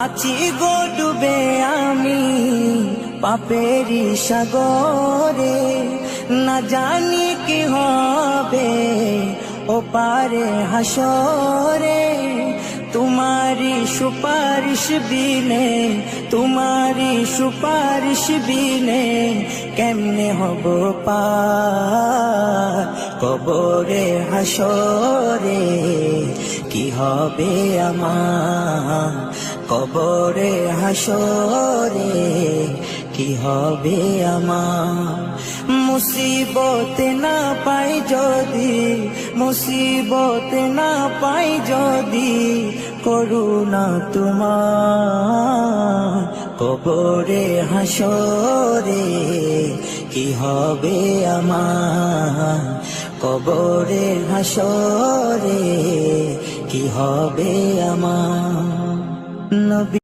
আছি গো ডুবে আমি পাপেরি সাগরে, না জানি কি হবে ও পারে হাসরে। তোমারি সুপারিশ বিনে, তোমারি সুপারিশ বিনে কেমনে হব পার কবরে হাসরে। কি হবে আমার কবরে হাসরে, কি হবে আমার। মুসিবত না পাই যদি, মুসিবত না পাই যদি করুণা তোমার কবরে হাসরে। কি হবে আমার কবরে হাসরে, কি হবে আমার। নবী